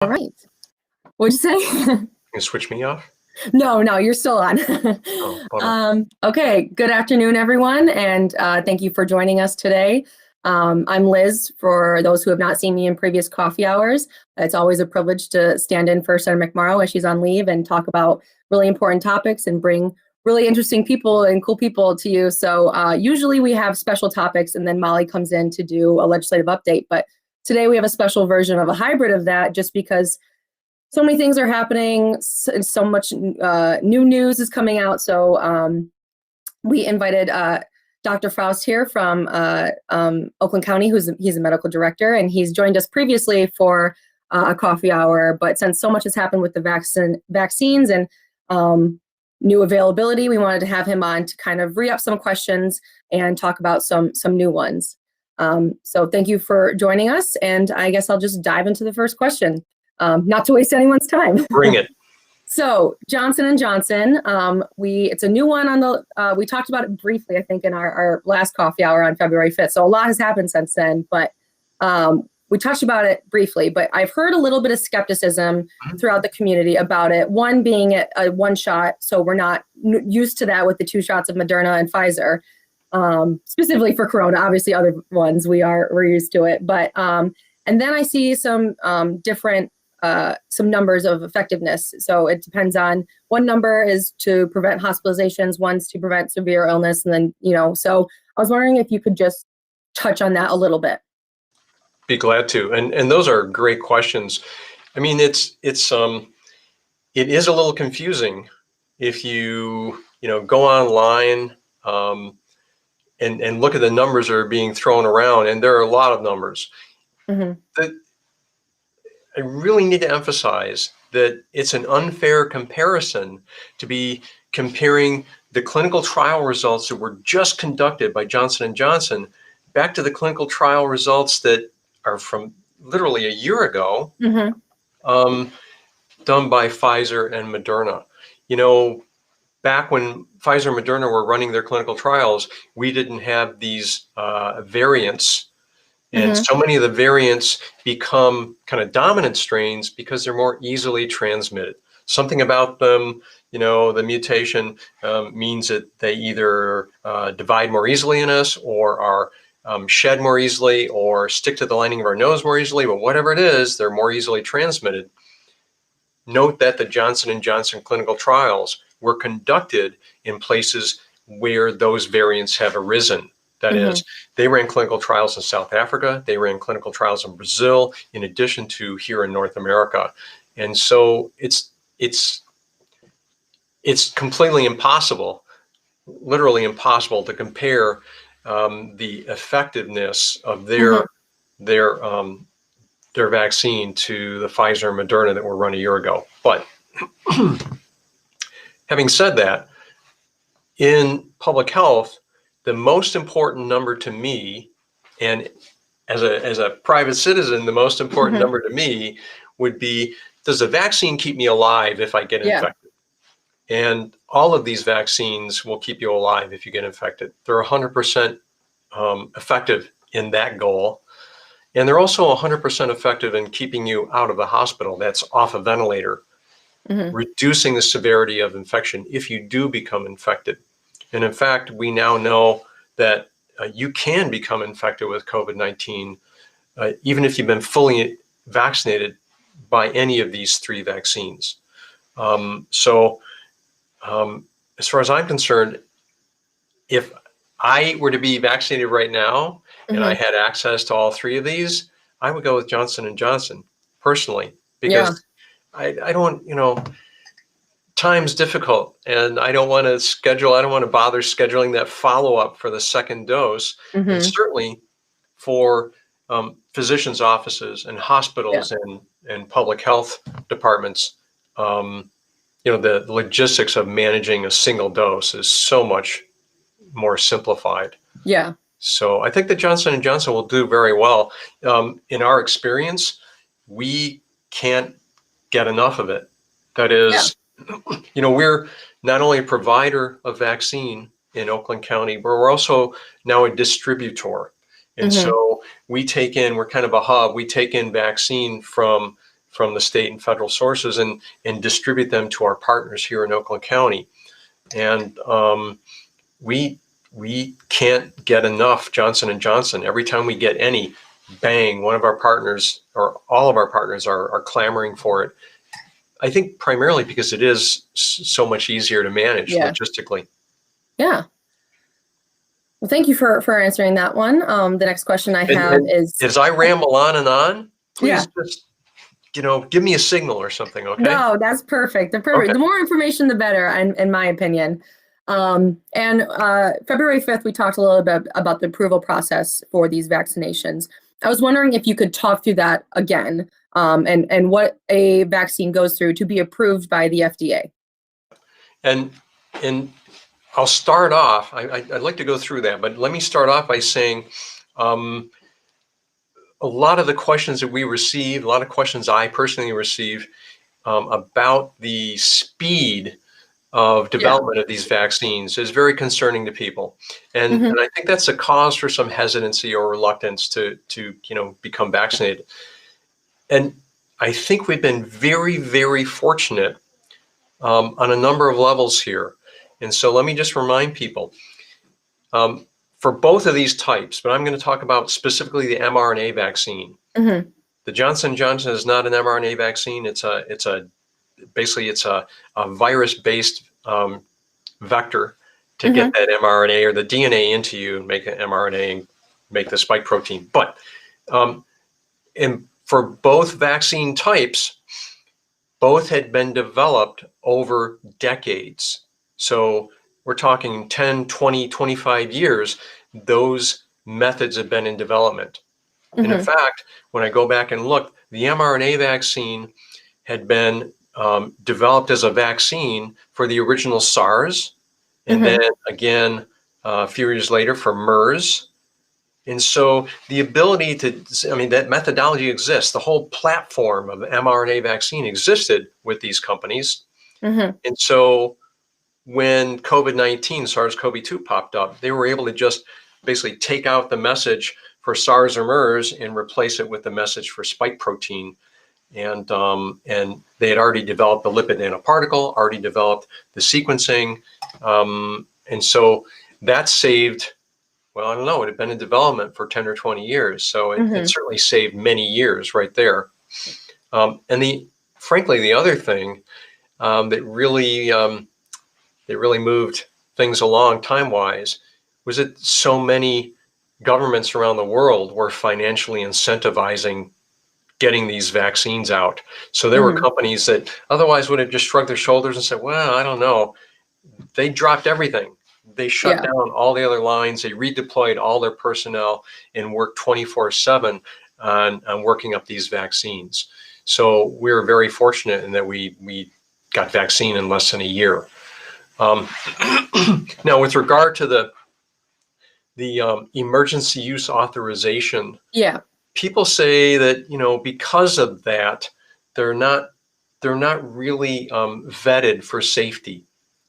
All right. What'd you say? You switch me off? No, you're still on. Oh, bummer. Okay, good afternoon, everyone, and thank you for joining us today. I'm Liz, for those who have not seen me in previous coffee hours. It's always a privilege to stand in for Senator McMurrow as she's on leave and talk about really important topics and bring really interesting people and cool people to you. So usually we have special topics and then Molly comes in to do a legislative update, but today we have a special version of a hybrid of that just because so many things are happening, so much new news is coming out. So we invited Dr. Faust here from Oakland County, he's a medical director, and he's joined us previously for a coffee hour. But since so much has happened with the vaccines and new availability, we wanted to have him on to kind of re-up some questions and talk about some new ones. So thank you for joining us, and I guess I'll just dive into the first question. Not to waste anyone's time. Bring it. So Johnson & Johnson, it's a new one on the, we talked about it briefly, I think, in our last coffee hour on February 5th. So a lot has happened since then, but we touched about it briefly, but I've heard a little bit of skepticism throughout the community about it. One being a one shot, so we're not used to that with the 2 shots of Mrna and Pfizer, specifically for Corona. Obviously other ones we're used to it, but and then I see some different some numbers of effectiveness. So it depends on, one number is to prevent hospitalizations, one's to prevent severe illness. And then, so I was wondering if you could just touch on that a little bit. Be glad to. And those are great questions. I mean, it is a little confusing if you go online and look at the numbers that are being thrown around, and there are a lot of numbers. Mm-hmm. I really need to emphasize that it's an unfair comparison to be comparing the clinical trial results that were just conducted by Johnson & Johnson back to the clinical trial results that are from literally a year ago, done by Pfizer and Mrna. Back when Pfizer and Mrna were running their clinical trials, we didn't have these variants. And so many of the variants become kind of dominant strains because they're more easily transmitted. Something about them, the mutation means that they either divide more easily in us, or are shed more easily, or stick to the lining of our nose more easily. But whatever it is, they're more easily transmitted. Note that the Johnson & Johnson clinical trials were conducted in places where those variants have arisen. That is, they ran clinical trials in South Africa, they ran clinical trials in Brazil, in addition to here in North America. And so it's completely impossible, literally impossible, to compare the effectiveness of their vaccine to the Pfizer and Mrna that were run a year ago. But having said that, in public health, the most important number to me, and as a private citizen, the most important number to me would be, does the vaccine keep me alive if I get infected? And all of these vaccines will keep you alive if you get infected. They're 100% effective in that goal. And they're also 100% effective in keeping you out of the hospital. That's off a ventilator, reducing the severity of infection if you do become infected. And in fact, we now know that you can become infected with COVID-19 even if you've been fully vaccinated by any of these 3 vaccines. So as far as I'm concerned, if I were to be vaccinated right now and I had access to all 3 of these, I would go with Johnson & Johnson personally, because I don't, time's difficult, and I don't want to bother scheduling that follow-up for the second dose. And certainly for physicians' offices and hospitals and public health departments, the logistics of managing a single dose is so much more simplified. Yeah. So I think that Johnson & Johnson will do very well. In our experience, we can't get enough of it. That is, we're not only a provider of vaccine in Oakland County, but we're also now a distributor. And so we're kind of a hub. We take in vaccine from from the state and federal sources and distribute them to our partners here in Oakland County. And we can't get enough Johnson & Johnson. Every time we get any, bang, one of our partners or all of our partners are clamoring for it. I think primarily because it is so much easier to manage logistically. Yeah. Well, thank you for answering that one. The next question I have is... As I ramble on and on, please just, give me a signal or something, okay? No, that's perfect. Okay. The more information, the better, in my opinion. And February 5th, we talked a little bit about the approval process for these vaccinations. I was wondering if you could talk through that again, and what a vaccine goes through to be approved by the FDA. And I'll start off, I'd like to go through that, but let me start off by saying a lot of the questions that we receive, a lot of questions I personally receive about the speed of development of these vaccines is very concerning to people. And I think that's a cause for some hesitancy or reluctance to become vaccinated. And I think we've been very, very fortunate on a number of levels here. And so let me just remind people, for both of these types, but I'm going to talk about specifically the mRNA vaccine. The Johnson & Johnson is not an mRNA vaccine. It's basically a virus-based vector to get that mRNA or the DNA into you and make an mRNA and make the spike protein. But for both vaccine types, both had been developed over decades. So we're talking 10, 20, 25 years, those methods have been in development. And in fact, when I go back and look, the mRNA vaccine had been developed as a vaccine for the original SARS, and then again, a few years later for MERS. And so the ability that methodology exists, the whole platform of mRNA vaccine existed with these companies. And so when COVID-19, SARS-CoV-2 popped up, they were able to just basically take out the message for SARS or MERS and replace it with the message for spike protein. And they had already developed the lipid nanoparticle, already developed the sequencing. And so that saved, well, I don't know, it had been in development for 10 or 20 years. So it certainly saved many years right there. And frankly, the other thing that really moved things along time-wise was that so many governments around the world were financially incentivizing getting these vaccines out. So there were companies that otherwise would have just shrugged their shoulders and said, well, I don't know. They dropped everything. They shut down all the other lines. They redeployed all their personnel and worked 24/7 on working up these vaccines. So we were very fortunate in that we got vaccine in less than a year. Now, with regard to the emergency use authorization, people say that because of that, they're not really vetted for safety.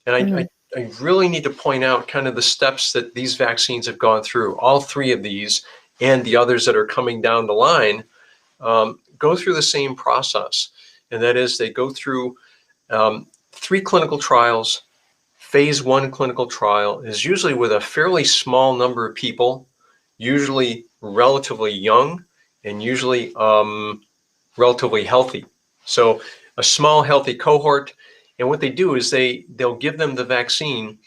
And I really need to point out kind of the steps that these vaccines have gone through. All three of these and the others that are coming down the line go through the same process. And that is they go through 3 clinical trials. Phase 1 clinical trial is usually with a fairly small number of people, usually relatively young and usually relatively healthy. So a small healthy cohort. And what they do is they'll give them the vaccine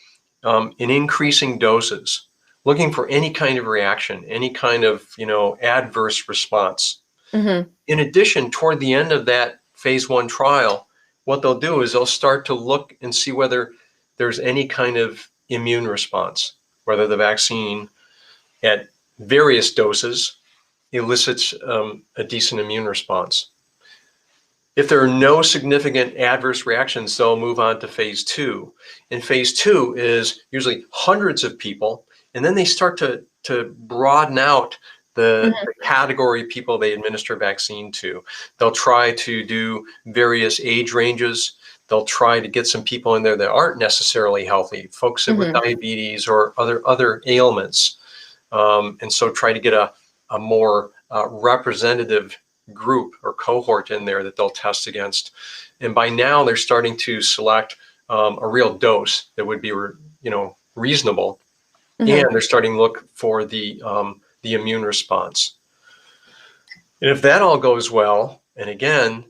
in increasing doses, looking for any kind of reaction, any kind of adverse response. In addition, toward the end of that phase 1 trial, what they'll do is they'll start to look and see whether there's any kind of immune response, whether the vaccine at various doses elicits a decent immune response. If there are no significant adverse reactions, they'll move on to phase 2. And phase 2 is usually hundreds of people, and then they start to broaden out the category of people they administer vaccine to. They'll try to do various age ranges. They'll try to get some people in there that aren't necessarily healthy, folks with diabetes or other ailments, and so try to get a more representative group or cohort in there that they'll test against. And by now they're starting to select a real dose that would be, reasonable. And they're starting to look for the immune response. And if that all goes well, and again,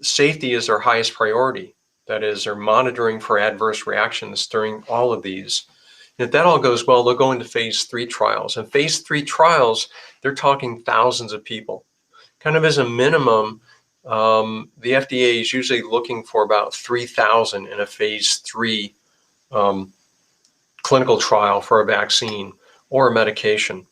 safety is their highest priority. That is, they're monitoring for adverse reactions during all of these. And if that all goes well, they'll go into phase 3 trials. And phase 3 trials, they're talking thousands of people. Kind of as a minimum, the FDA is usually looking for about 3,000 in a phase 3 clinical trial for a vaccine or a medication.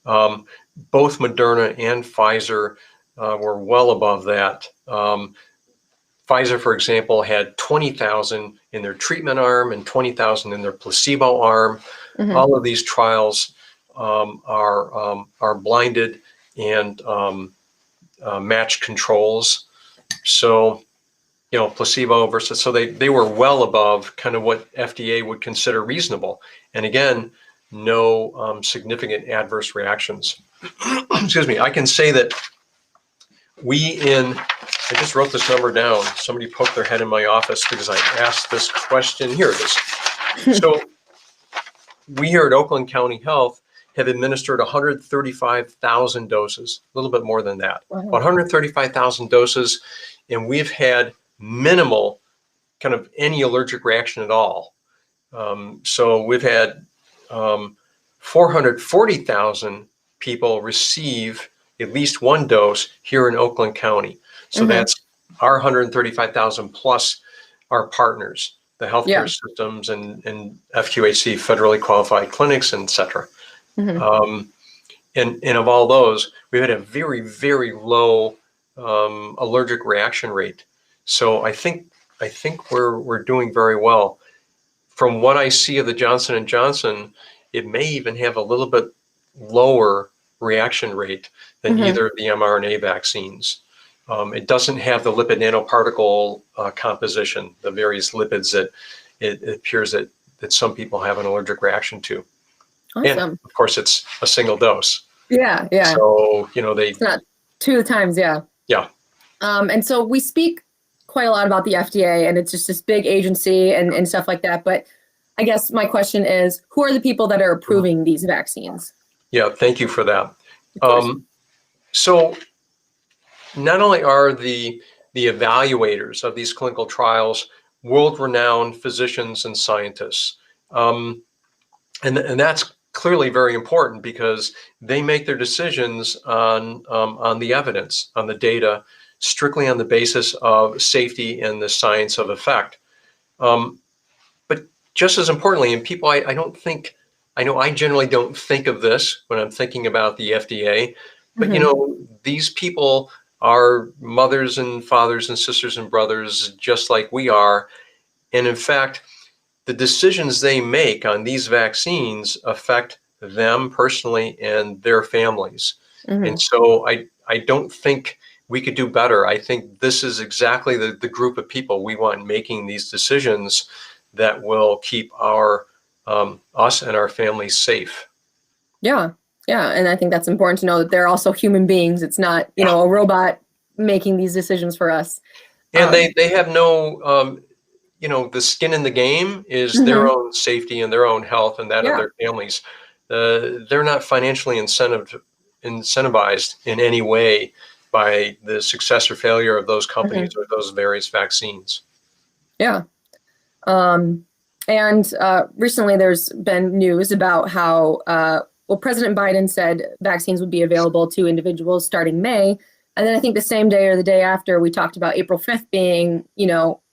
Both Moderna and Pfizer were well above that. Pfizer, for example, had 20,000 in their treatment arm and 20,000 in their placebo arm. All of these trials are blinded and matched controls. So, placebo versus, so they were well above kind of what FDA would consider reasonable. And again, no significant adverse reactions. Excuse me. I can say that I just wrote this number down. Somebody poked their head in my office because I asked this question. Here it is. So we here at Oakland County Health have administered 135,000 doses, a little bit more than that. Wow. 135,000 doses, and we've had minimal kind of any allergic reaction at all. So we've had 440,000 people receive at least one dose here in Oakland County. So that's our 135,000 plus our partners, the healthcare systems and FQHC, federally qualified clinics, et cetera. And of all those, we had a very, very low allergic reaction rate. So I think we're doing very well. From what I see of the Johnson & Johnson, it may even have a little bit lower reaction rate than either of the mRNA vaccines. It doesn't have the lipid nanoparticle composition, the various lipids that it appears that some people have an allergic reaction to. Awesome. And of course, it's a single dose. Yeah. So, it's not 2 times. Yeah. And so we speak quite a lot about the FDA, and it's just this big agency and stuff like that. But I guess my question is, who are the people that are approving these vaccines? Yeah, thank you for that. So not only are the evaluators of these clinical trials world-renowned physicians and scientists, and that's clearly very important because they make their decisions on the evidence, on the data, strictly on the basis of safety and the science of effect. But just as importantly, and people, I generally don't think of this when I'm thinking about the FDA, but these people are mothers and fathers and sisters and brothers just like we are. And in fact, the decisions they make on these vaccines affect them personally and their families. And so I don't think we could do better. I think this is exactly the group of people we want making these decisions that will keep us and our families safe. Yeah. And I think that's important to know that they're also human beings. It's not, a robot making these decisions for us. And they have no, the skin in the game is their own safety and their own health and that of their families. They're not financially incentivized in any way by the success or failure of those companies or those various vaccines. Yeah. And recently there's been news about how, President Biden said vaccines would be available to individuals starting May. And then I think the same day or the day after, we talked about April 5th being,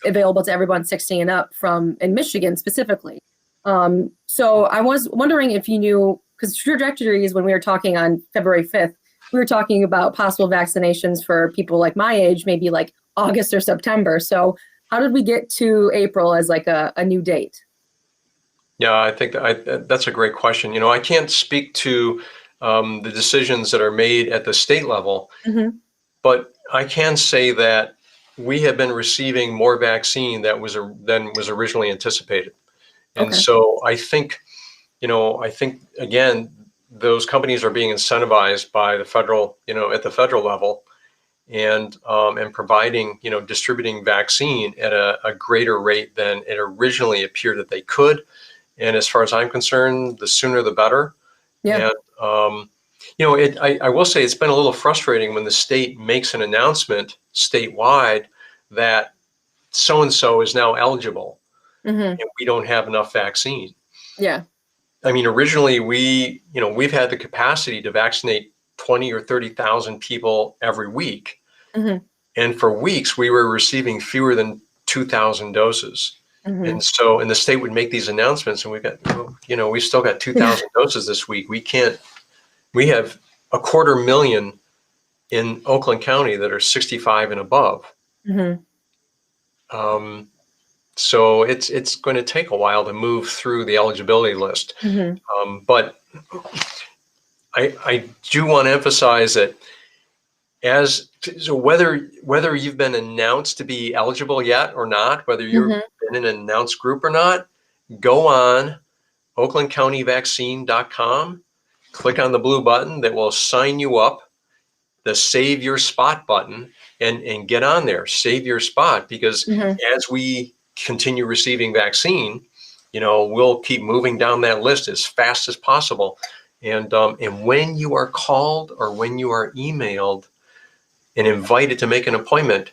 available to everyone 60 and up in Michigan specifically. So I was wondering if you knew, because trajectories, when we were talking on February 5th, we were talking about possible vaccinations for people like my age, maybe like August or September. So how did we get to April as like a new date? Yeah, I think that's a great question. I can't speak to the decisions that are made at the state level, but I can say that we have been receiving more vaccine than was originally anticipated. And so I think again, those companies are being incentivized by the federal, at the federal level. and providing, distributing vaccine at a greater rate than it originally appeared that they could. And as far as I'm concerned, the sooner the better. Yeah. And I will say it's been a little frustrating when the state makes an announcement statewide that so and so is now eligible, and we don't have enough vaccine. Yeah. I mean, originally we've had the capacity to vaccinate 20 or 30,000 people every week. And for weeks we were receiving fewer than 2,000 doses. And so, and the state would make these announcements, and we've still got 2,000 doses this week. We have 250,000 in Oakland County that are 65 and above. So it's going to take a while to move through the eligibility list. But I do want to emphasize that whether you've been announced to be eligible yet or not, whether you've been in an announced group or not, go on oaklandcountyvaccine.com, click on the blue button that will sign you up, the Save Your Spot button, and get on there, save your spot, because as we continue receiving vaccine, we'll keep moving down that list as fast as possible. And when you are called or when you are emailed and invited to make an appointment,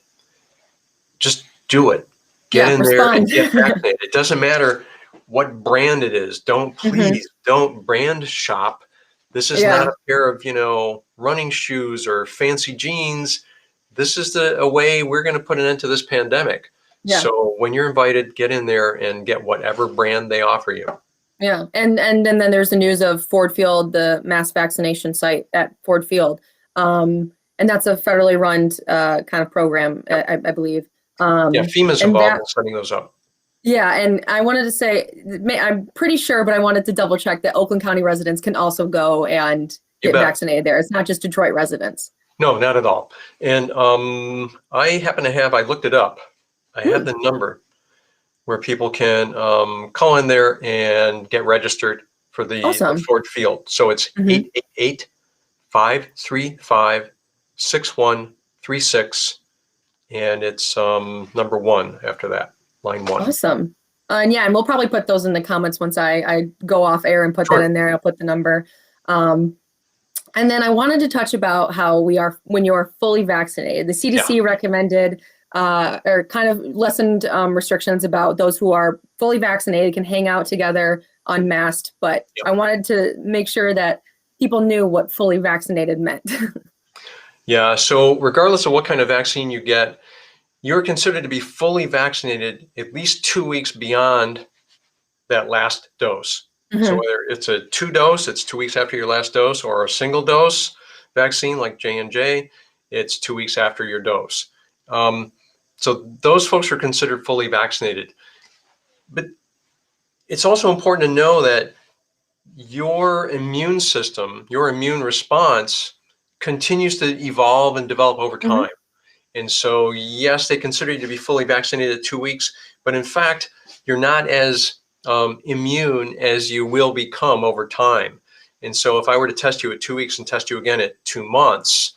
just do it. Get in there and get vaccinated. It doesn't matter what brand it is. Don't brand shop. This is not a pair of, running shoes or fancy jeans. This is a way we're going to put an end to this pandemic. Yeah. So when you're invited, get in there and get whatever brand they offer you. Yeah. And then there's the news of Ford Field, the mass vaccination site at Ford Field. And that's a federally run kind of program, I believe. FEMA's involved in setting those up. Yeah. And I wanted to say, I'm pretty sure, but I wanted to double check that Oakland County residents can also go and get vaccinated there. It's not just Detroit residents. No, not at all. And I looked it up. I have the number where people can call in there and get registered for the Ford Field. So it's 888-535-6136, and it's number 1 after that, line 1. Awesome. And we'll probably put those in the comments once I go off air and put that in there. I'll put the number. And then I wanted to touch about how when you are fully vaccinated. The CDC recommended or kind of lessened restrictions about those who are fully vaccinated can hang out together unmasked. But I wanted to make sure that people knew what fully vaccinated meant. So regardless of what kind of vaccine you get, you're considered to be fully vaccinated at least 2 weeks beyond that last dose. So whether it's a 2-dose, it's 2 weeks after your last dose, or a single dose vaccine like J&J, it's 2 weeks after your dose. So those folks are considered fully vaccinated. But it's also important to know that your immune system, your immune response continues to evolve and develop over time. And so, yes, they consider you to be fully vaccinated at 2 weeks, but in fact, you're not as immune as you will become over time. And so if I were to test you at 2 weeks and test you again at 2 months,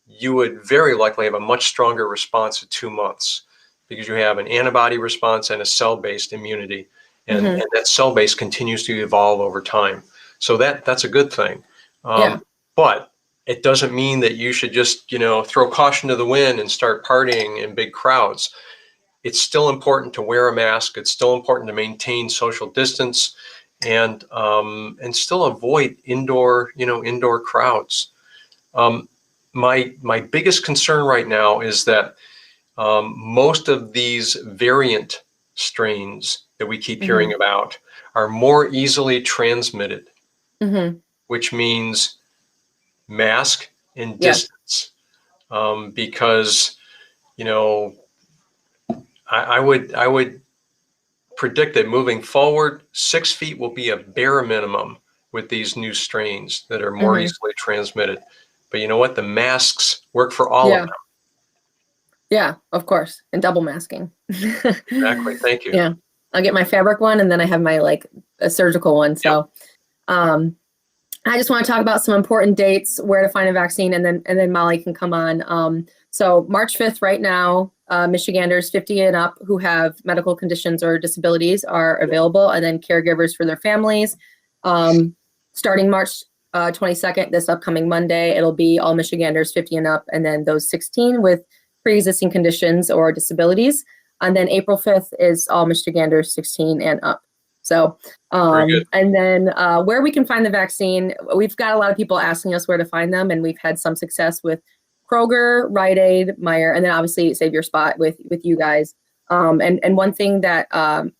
you would very likely have a much stronger response at 2 months, because you have an antibody response and a cell-based immunity. And, and that cell base continues to evolve over time. So that's a good thing. But it doesn't mean that you should just, throw caution to the wind and start partying in big crowds. It's still important to wear a mask. It's still important to maintain social distance, and still avoid indoor crowds. My biggest concern right now is that most of these variant strains that we keep hearing about are more easily transmitted, which means mask and distance, because I would predict that moving forward, 6 feet will be a bare minimum with these new strains that are more easily transmitted. But you know what? The masks work for all of them. Yeah, of course. And double masking. Exactly. Thank you. Yeah. I'll get my fabric one, and then I have my a surgical one. So I just want to talk about some important dates, where to find a vaccine, and then Molly can come on. So March 5th right now, Michiganders 50 and up who have medical conditions or disabilities are available, and then caregivers for their families. Starting March 22nd, this upcoming Monday, it'll be all Michiganders 50 and up, and then those 16 with pre-existing conditions or disabilities. And then April 5th is all Michiganders 16 and up. So, and then where we can find the vaccine, we've got a lot of people asking us where to find them, and we've had some success with Kroger, Rite Aid, Meijer, and then obviously Save Your Spot with you guys. And one thing that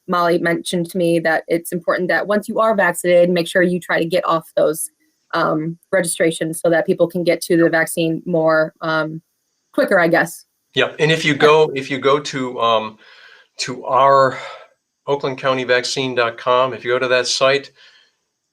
Molly mentioned to me, that it's important that once you are vaccinated, make sure you try to get off those registrations so that people can get to the vaccine more quicker, I guess. Yeah, and if you go to our oaklandcountyvaccine.com, if you go to that site,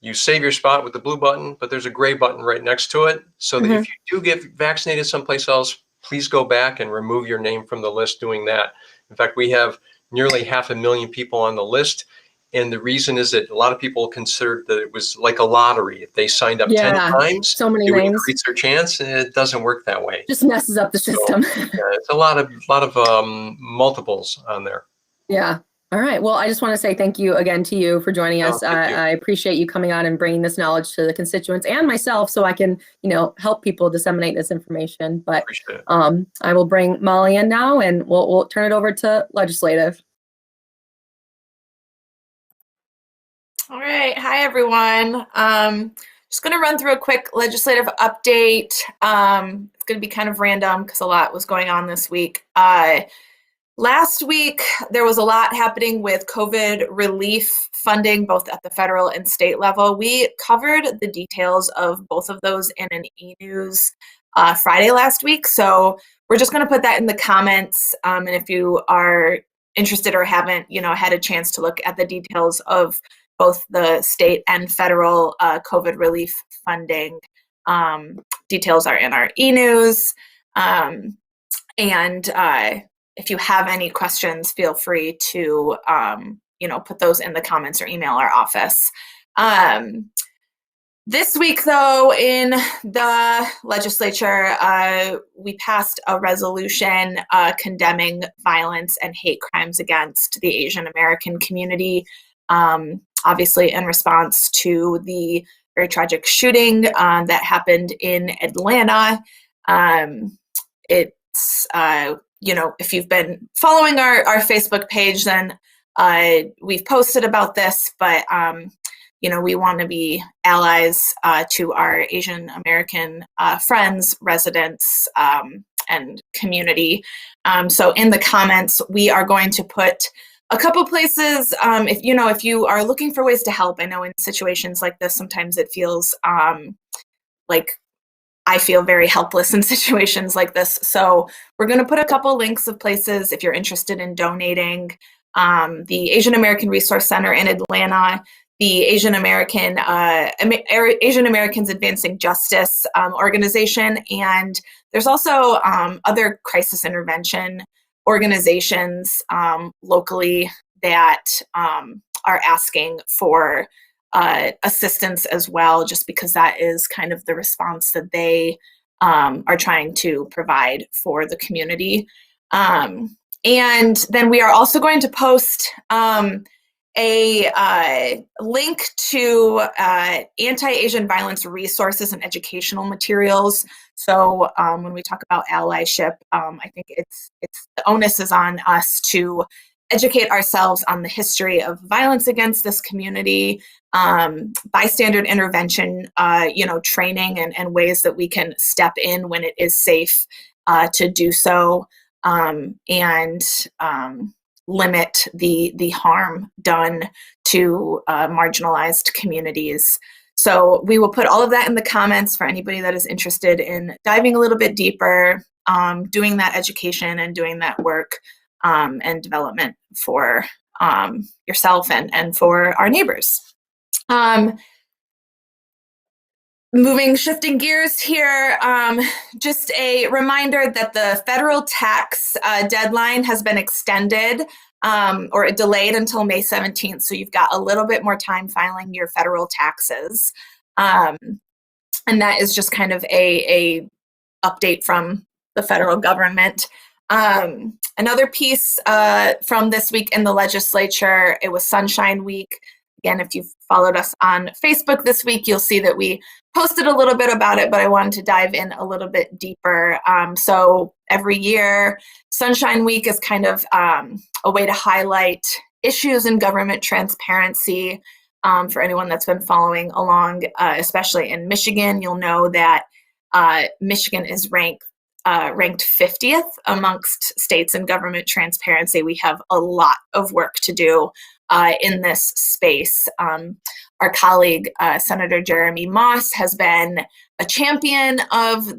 you save your spot with the blue button, but there's a gray button right next to it. So that if you do get vaccinated someplace else, please go back and remove your name from the list doing that. In fact, we have nearly 500,000 people on the list. And the reason is that a lot of people considered that it was like a lottery. If they signed up 10 times, so many it would names. increase their chance, and it doesn't work that way. Just messes up the system. So, it's a lot of multiples on there. Yeah. All right. Well, I just want to say thank you again to you for joining us. I appreciate you coming on and bringing this knowledge to the constituents and myself, so I can, help people disseminate this information. But I will bring Molly in now, and we'll turn it over to legislative. All right. Hi, everyone. Just going to run through a quick legislative update. It's going to be kind of random because a lot was going on this week. Last week, there was a lot happening with COVID relief funding, both at the federal and state level. We covered the details of both of those in an e-news Friday last week. So we're just going to put that in the comments. And if you are interested or haven't, had a chance to look at the details of both the state and federal COVID relief funding, details are in our e-news. If you have any questions, feel free to, put those in the comments or email our office. This week, though, in the legislature, we passed a resolution condemning violence and hate crimes against the Asian American community, obviously in response to the very tragic shooting that happened in Atlanta. If you've been following our Facebook page, then we've posted about this, but, we want to be allies to our Asian American friends, residents, and community. So in the comments, we are going to put a couple places, if you are looking for ways to help. I know in situations like this, sometimes it feels like I feel very helpless in situations like this. So we're going to put a couple links of places if you're interested in donating. The Asian American Resource Center in Atlanta, the Asian Americans Advancing Justice organization, and there's also other crisis intervention organizations locally that are asking for assistance as well, just because that is kind of the response that they are trying to provide for the community. And then we are also going to post a link to anti-Asian violence resources and educational materials. So when we talk about allyship, I think it's the onus is on us to educate ourselves on the history of violence against this community, bystander intervention, training and ways that we can step in when it is safe to do so, and limit the harm done to marginalized communities. So we will put all of that in the comments for anybody that is interested in diving a little bit deeper, doing that education and doing that work and development for yourself and for our neighbors. Shifting gears here, just a reminder that the federal tax deadline has been extended or delayed until May 17th. So you've got a little bit more time filing your federal taxes. And that is just kind of a update from the federal government. Another piece from this week in the legislature, it was Sunshine Week. Again, if you've followed us on Facebook this week, you'll see that we posted a little bit about it, but I wanted to dive in a little bit deeper. So every year, Sunshine Week is kind of a way to highlight issues in government transparency. For anyone that's been following along, especially in Michigan, you'll know that Michigan is ranked 50th amongst states in government transparency. We have a lot of work to do in this space. Our colleague, Senator Jeremy Moss, has been a champion of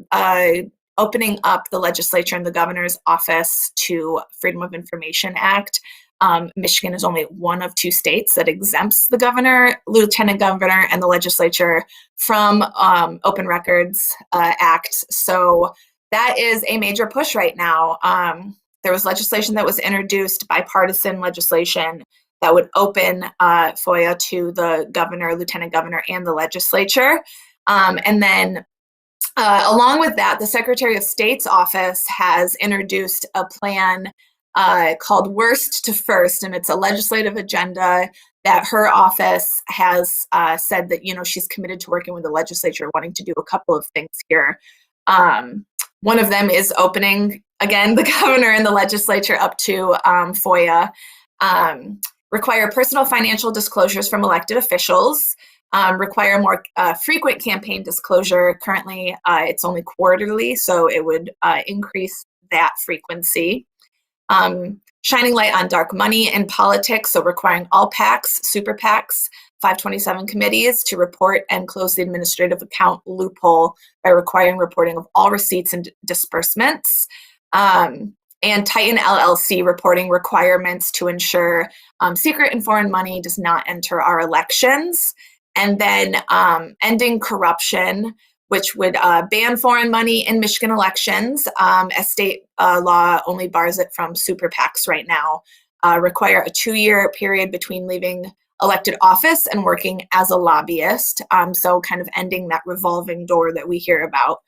opening up the legislature and the governor's office to Freedom of Information Act. Michigan is only one of 2 states that exempts the governor, lieutenant governor, and the legislature from Open Records Act. So that is a major push right now. There was legislation that was introduced, bipartisan legislation, that would open FOIA to the governor, lieutenant governor, and the legislature. And then along with that, the Secretary of State's office has introduced a plan called Worst to First, and it's a legislative agenda that her office has said that, she's committed to working with the legislature, wanting to do a couple of things here. One of them is opening, again, the governor and the legislature up to FOIA, require personal financial disclosures from elected officials, require more frequent campaign disclosure. Currently, it's only quarterly, so it would increase that frequency. Shining light on dark money in politics, so requiring all PACs, super PACs, 527 committees to report and close the administrative account loophole by requiring reporting of all receipts and disbursements. And tighten LLC reporting requirements to ensure secret and foreign money does not enter our elections. And then ending corruption, which would ban foreign money in Michigan elections, as state law only bars it from super PACs right now. Require a 2-year period between leaving elected office and working as a lobbyist. So kind of ending that revolving door that we hear about.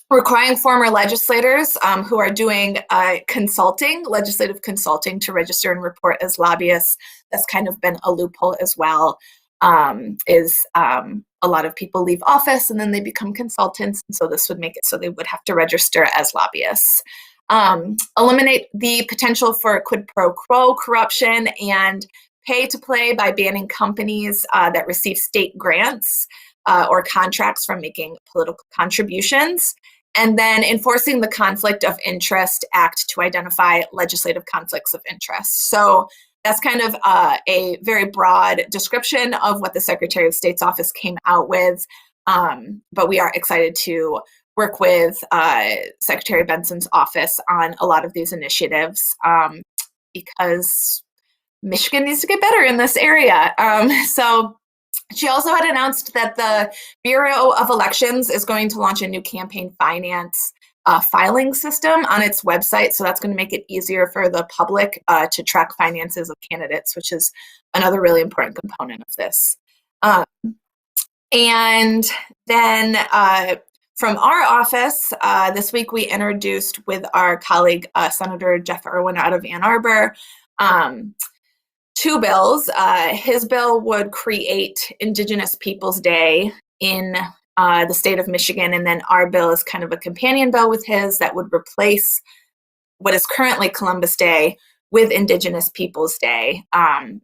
Requiring former legislators who are doing legislative consulting, to register and report as lobbyists. That's kind of been a loophole as well. A lot of people leave office and then they become consultants, and so this would make it so they would have to register as lobbyists. Eliminate the potential for quid pro quo corruption and pay to play by banning companies that receive state grants or contracts from making political contributions. And then enforcing the Conflict of Interest Act to identify legislative conflicts of interest. So that's kind of a very broad description of what the Secretary of State's office came out with. But we are excited to work with Secretary Benson's office on a lot of these initiatives because Michigan needs to get better in this area. So she also had announced that the Bureau of Elections is going to launch a new campaign finance filing system on its website. So that's going to make it easier for the public to track finances of candidates, which is another really important component of this. And then from our office, this week we introduced with our colleague, Senator Jeff Irwin out of Ann Arbor, 2 bills. His bill would create Indigenous Peoples Day in the state of Michigan, and then our bill is kind of a companion bill with his that would replace what is currently Columbus Day with Indigenous Peoples Day.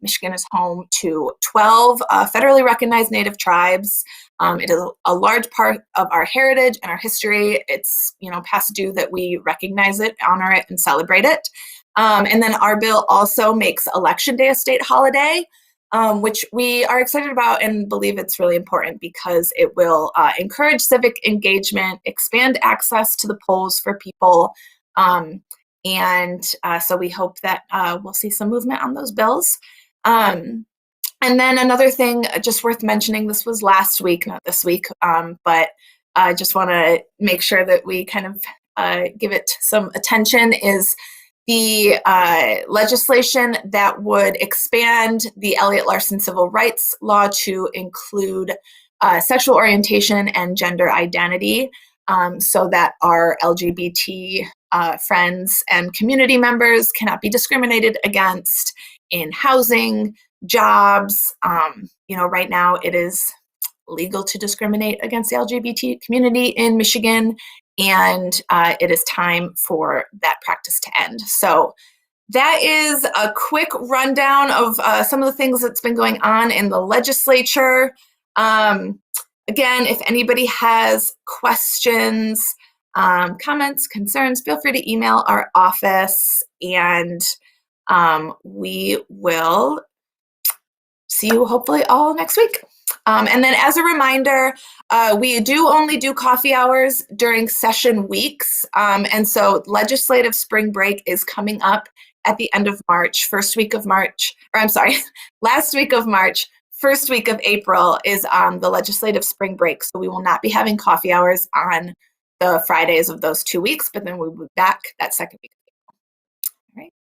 Michigan is home to 12 federally recognized Native tribes. It is a large part of our heritage and our history. It's past due that we recognize it, honor it, and celebrate it. And then our bill also makes Election Day a state holiday, which we are excited about and believe it's really important because it will encourage civic engagement, expand access to the polls for people. And so we hope that we'll see some movement on those bills. And then another thing just worth mentioning, this was last week, not this week, but I just want to make sure that we kind of give it some attention, is the legislation that would expand the Elliott Larson Civil Rights Law to include sexual orientation and gender identity. so that our LGBT friends and community members cannot be discriminated against in housing, jobs. Right now it is legal to discriminate against the LGBT community in Michigan, and it is time for that practice to end. So that is a quick rundown of some of the things that's been going on in the legislature. Again, if anybody has questions, comments, concerns, feel free to email our office, and we will see you hopefully all next week. And then as a reminder, we do only do coffee hours during session weeks. And so legislative spring break is coming up at the end of March, last week of March, first week of April is the legislative spring break. So we will not be having coffee hours on the Fridays of those 2 weeks, but then we'll be back that second week. All right.